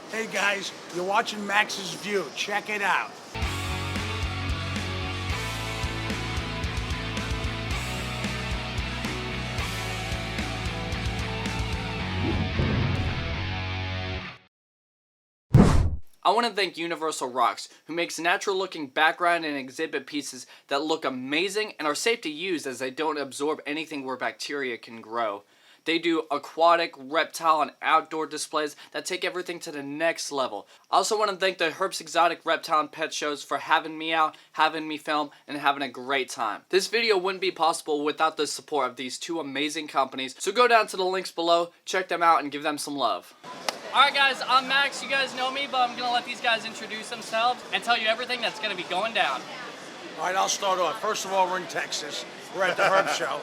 Hey guys, you're watching Max's View. Check it out. I want to thank Universal Rocks, who makes natural looking background and exhibit pieces that look amazing and are safe to use as they don't absorb anything where bacteria can grow. They do aquatic, reptile, and outdoor displays that take everything to the next level. I also want to thank the HERPS Exotic Reptile and Pet Shows for having me out, having me film, and having a great time. This video wouldn't be possible without the support of these two amazing companies, so go down to the links below, check them out, and give them some love. Alright guys, I'm Max, you guys know me, but I'm going to let these guys introduce themselves and tell you everything that's going to be going down. Alright, I'll start off. First of all, we're in Texas. We're at the HERPS show.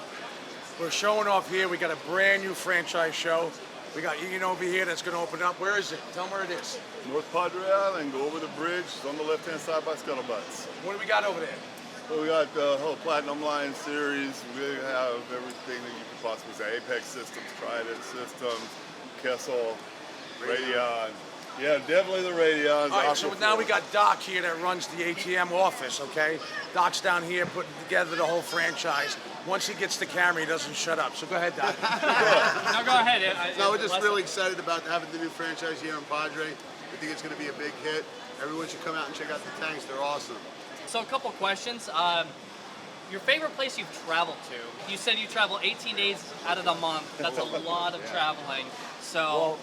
We're showing off here. We got a brand new franchise show. We got Ian over here that's going to open up. Where is it? Tell them where it is. North Padre Island, go over the bridge. It's on the left-hand side by Scuttlebutts. What do we got over there? Well, we got the whole Platinum Line series. We have everything that you could possibly say. Apex Systems, Trident Systems, Kessel, Radion. Yeah, definitely the Radions. All right, so now we got Doc here that runs the ATM office, okay? Doc's down here putting together the whole franchise. Once he gets the camera, he doesn't shut up. So go ahead, Doc. No, go ahead. No, we're just really excited about having the new franchise here in Padre. We think it's going to be a big hit. Everyone should come out and check out the tanks. They're awesome. So a couple questions. Your favorite place you've traveled to? You said you travel 18 days out of the month. That's a lot of traveling. So. Well,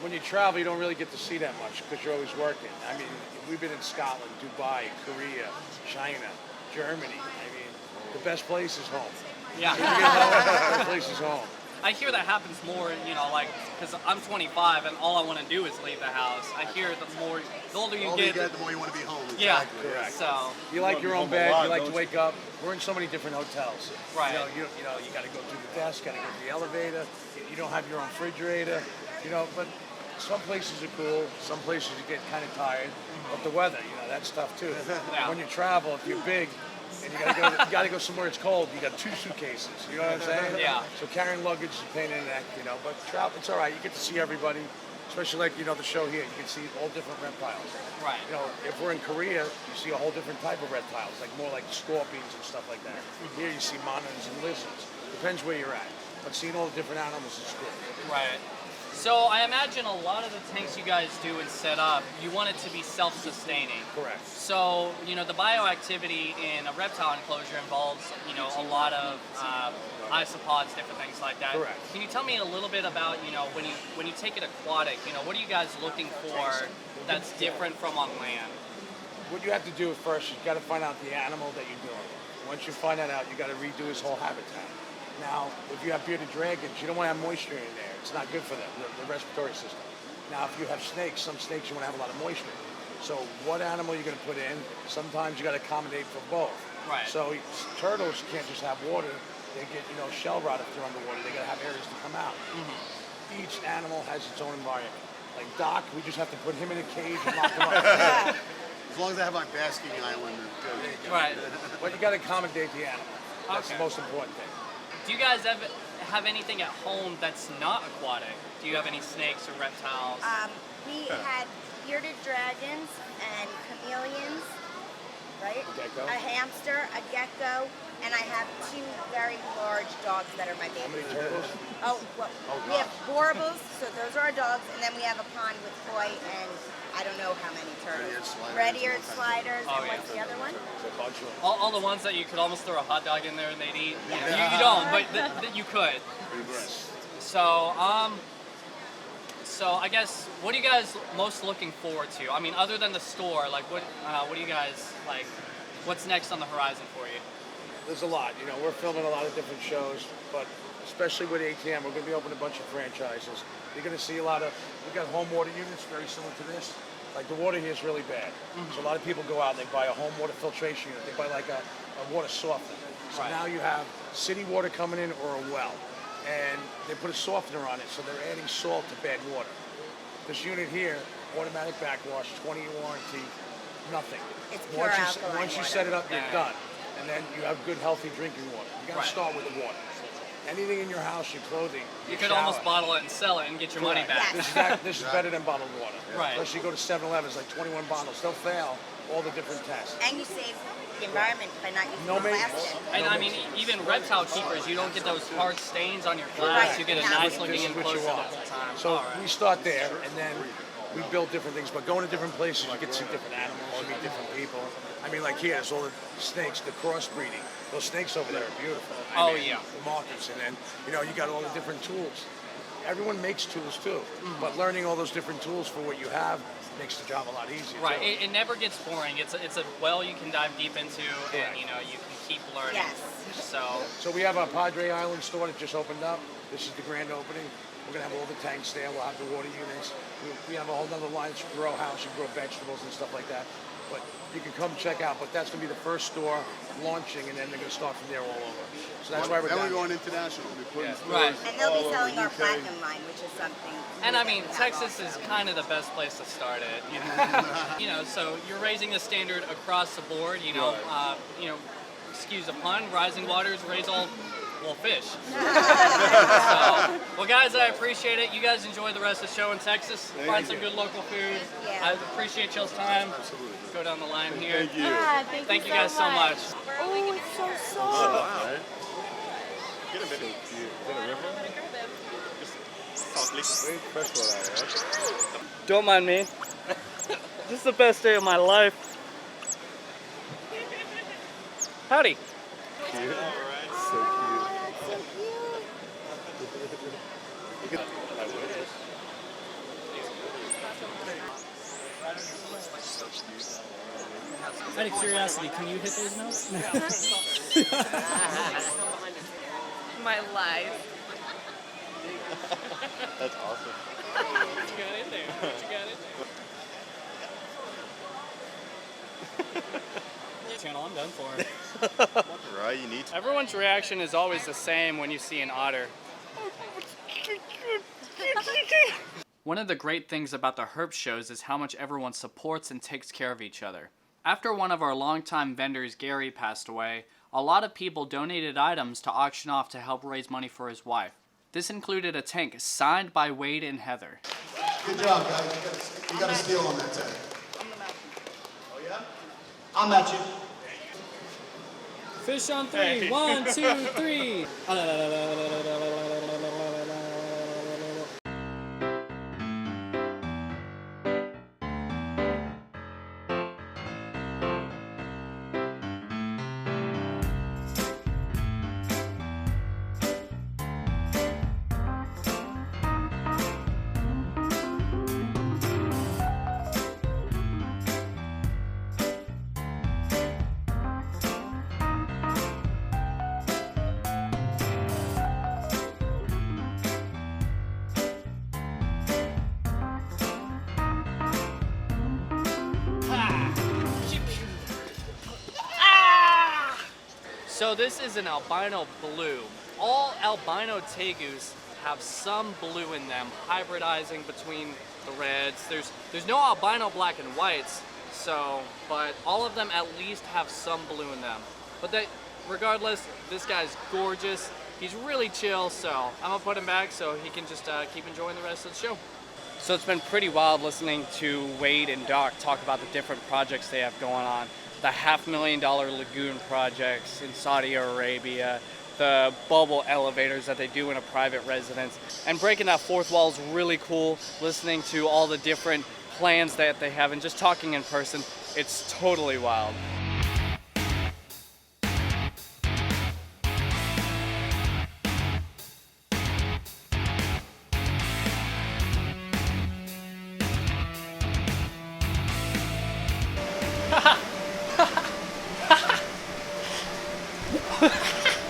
when you travel, you don't really get to see that much because you're always working. I mean, we've been in Scotland, Dubai, Korea, China, Germany. I mean, the best place is home. Yeah. The best place is home. I hear that happens more, you know, like, because I'm 25 and all I want to do is leave the house. I hear the older you get, the more you want to be home. Yeah, Exactly. Correct. So. You like your own bed, you like to wake up. We're in so many different hotels. Right. You know, you got to go through the desk, got to go through the elevator. You don't have your own refrigerator, you know, but some places are cool, some places you get kind of tired, but the weather, you know, that's tough too. Yeah. When you travel, if you're big and you gotta go somewhere it's cold, you got 2 suitcases, you know what I'm saying? Yeah. So carrying luggage is a pain in the neck, you know, but travel, it's all right. You get to see everybody, especially like, you know, the show here, you can see all different reptiles. Right. You know, if we're in Korea, you see a whole different type of reptiles, like more like scorpions and stuff like that. Here you see monitors and lizards. Depends where you're at. But seeing all the different animals is cool. Right. So I imagine a lot of the tanks you guys do and set up, you want it to be self-sustaining. Correct. So, you know, the bioactivity in a reptile enclosure involves, you know, a lot of isopods, different things like that. Correct. Can you tell me a little bit about, you know, when you take it aquatic, you know, what are you guys looking for that's different from on land? What you have to do first, you've got to find out the animal that you're doing. Once you find that out, you got to redo his whole habitat. Now, if you have bearded dragons, you don't want to have moisture in there. It's not good for them, the respiratory system. Now, if you have snakes, some snakes you want to have a lot of moisture. So what animal you're going to put in, sometimes you got to accommodate for both. Right. So turtles can't just have water. They get, you know, shell rot if they're underwater. They got to have areas to come out. Mm-hmm. Each animal has its own environment. Like Doc, we just have to put him in a cage and lock him up. As long as I have my basking island, we're good. Right. But you got to accommodate the animal. That's Okay. the most important thing. Do you guys ever have anything at home that's not aquatic? Do you have any snakes or reptiles? We had bearded dragons and chameleons, right? Gecko. A hamster, a gecko, and I have 2 very large dogs that are my How many babies. turtles? Oh, well, we have boribles, so those are our dogs, and then we have a pond with koi and I don't know how many turtles. Red-eared sliders, Oh, and yeah. what's the other one? There's a bunch of them. All the ones that you could almost throw a hot dog in there and they'd eat. You don't, but you could. So, so I guess, what are you guys most looking forward to? I mean, other than the store, like what do you guys, like, what's next on the horizon for you? There's a lot. You know, we're filming a lot of different shows, but especially with ATM, we're going to be opening a bunch of franchises. You're going to see a lot of, we got home water units very similar to this. Like the water here is really bad. So a lot of people go out and they buy a home water filtration unit. They buy like a water softener. So Right. now you have city water coming in or a well. And they put a softener on it, so they're adding salt to bad water. This unit here, automatic backwash, 20-year warranty, nothing. It's pure alkaline Once you water. set it up, you're Yeah. done. And then you have good, healthy drinking water. You got to Right. start with the water. anything in your house, your clothing. You could almost bottle it and sell it and get your money back. This is better than bottled water. Right. Unless you go to 7-Eleven, it's like 21 bottles. They'll fail all the different tests. And you save the environment by not using No plastic. And I mean, even reptile keepers, you don't get those hard stains on your glass. Right. You get a Yeah. nice looking This is what enclosure you the want. whole time. So All right. we start there, and then we build different things. But going to different places, you get to see different animals, you meet different people. I mean, like here, there's all the snakes, the crossbreeding. Those snakes over there are beautiful. I mean, yeah. The markets, and then you got all the different tools. Everyone makes tools too, but learning all those different tools for what you have makes the job a lot easier. Right, too. it never gets boring. It's a well you can dive deep into, and you can keep learning. Yes. So we have our Padre Island store that just opened up. This is the grand opening. We're gonna have all the tanks there. We'll have the water units. We have a whole other line to grow house. You grow vegetables and stuff like that. But you can come check out. But that's gonna be the first store launching, and then they're gonna start from there all over. So that's why we're Then down we're here. going international. We're putting Right. stores And they'll all be over selling our UK. platinum line, which is something. And I new mean, that we have Texas is also. kind of the best place to start it. So you're raising the standard across the board. Excuse the pun, rising waters raise all fish. Well, guys, I appreciate it. You guys enjoy the rest of the show in Texas. Find some good local food. Thank you. I appreciate y'all's time. Absolutely. Go down the line here. Thank you. Thank you guys so much. Oh, it's so soft. Get a bit cute. Is that a river? Just freshwater, right? Don't mind me. This is the best day of my life. Howdy. Cute. So Oh, that's so cute. Out of curiosity, can you hit those notes? My life. That's awesome. What you got in there? What you got in there? Channel, I'm done for. Right, you need to. Everyone's reaction is always the same when you see an otter. One of the great things about the HERPS shows is how much everyone supports and takes care of each other. After one of our longtime vendors, Gary, passed away, a lot of people donated items to auction off to help raise money for his wife. This included a tank signed by Wade and Heather. Good job, guys. You got a steal on that tank. Oh, yeah? I'll match you. Fish on three. 1, 2, 3. So this is an albino blue. All albino tegus have some blue in them, hybridizing between the reds. There's no albino black and whites, but all of them at least have some blue in them. But regardless, this guy's gorgeous. He's really chill, so I'm gonna put him back so he can just keep enjoying the rest of the show. So it's been pretty wild listening to Wade and Doc talk about the different projects they have going on. The $500,000 lagoon projects in Saudi Arabia, the bubble elevators that they do in a private residence. And breaking that fourth wall is really cool, listening to all the different plans that they have and just talking in person. It's totally wild.